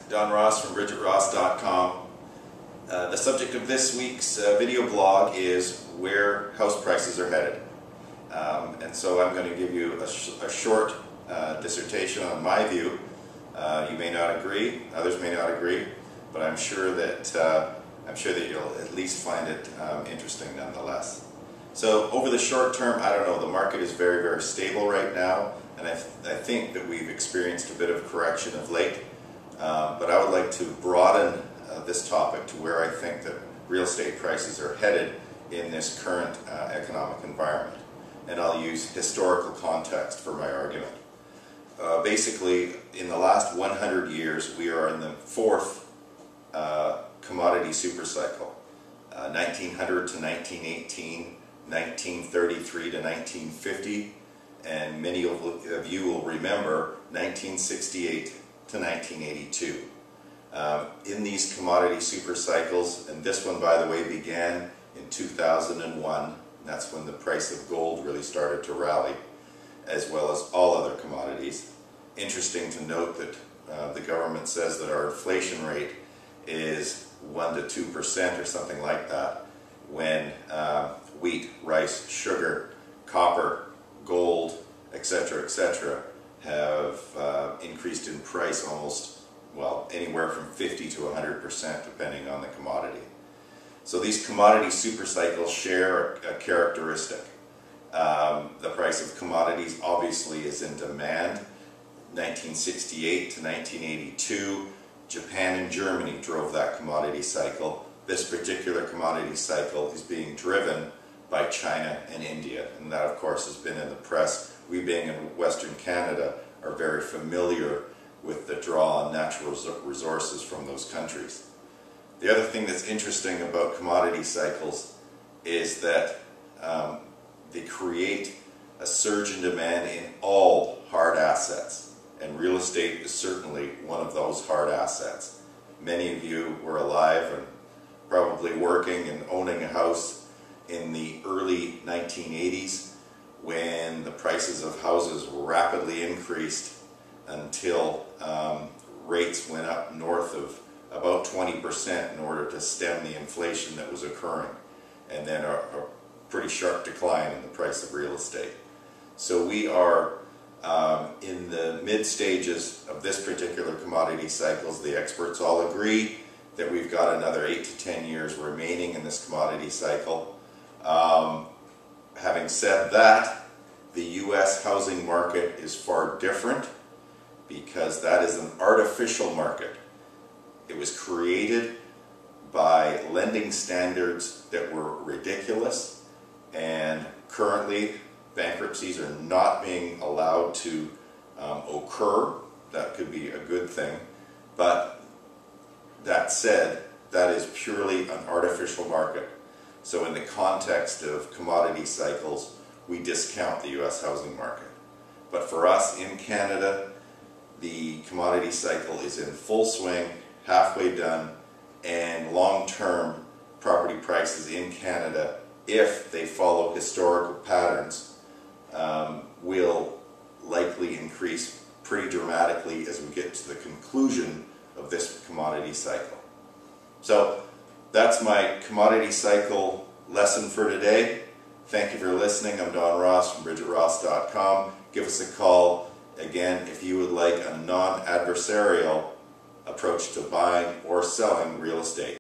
Don Ross from BridgetRoss.com. The subject of this week's video blog is where house prices are headed. And so I'm going to give you a short dissertation on my view. You may not agree, others may not agree, but I'm sure that you'll at least find it interesting nonetheless. So over the short term, I don't know, the market is very, very stable right now, and I think that we've experienced a bit of correction of late. But I would like to broaden this topic to where I think that real estate prices are headed in this current economic environment. And I'll use historical context for my argument. Basically, in the last 100 years, we are in the fourth commodity supercycle. 1900 to 1918, 1933 to 1950, and many of you will remember 1968 to 1982. In these commodity supercycles, and this one, by the way, began in 2001, that's when the price of gold really started to rally, as well as all other commodities. Interesting to note that the government says that our inflation rate is 1 to 2% or something like that, when wheat, rice, sugar, copper, gold, etc., have increased in price almost, well, anywhere from 50 to 100% depending on the commodity. So these commodity supercycles share a characteristic. The price of commodities obviously is in demand. 1968 to 1982, Japan and Germany drove that commodity cycle. This particular commodity cycle is being driven by China and India, and that of course has been in the press. We, being in Western Canada, are very familiar with the draw on natural resources from those countries. The other thing that's interesting about commodity cycles is that they create a surge in demand in all hard assets, and real estate is certainly one of those hard assets. Many of you were alive and probably working and owning a house in the early 1980s when the prices of houses rapidly increased until rates went up north of about 20% in order to stem the inflation that was occurring, and then a pretty sharp decline in the price of real estate. So we are in the mid stages of this particular commodity cycles. The experts all agree that we've got another 8 to 10 years remaining in this commodity cycle. Having said that, the U.S. housing market is far different, because that is an artificial market. It was created by lending standards that were ridiculous, and currently bankruptcies are not being allowed to occur. That could be a good thing, but that said, that is purely an artificial market. So in the context of commodity cycles, we discount the U.S. housing market. But for us in Canada, the commodity cycle is in full swing, halfway done, and long-term property prices in Canada, if they follow historical patterns, will likely increase pretty dramatically as we get to the conclusion of this commodity cycle. So that's my commodity cycle lesson for today. Thank you for listening. I'm Don Ross from BridgetRoss.com. Give us a call, again, if you would like a non-adversarial approach to buying or selling real estate.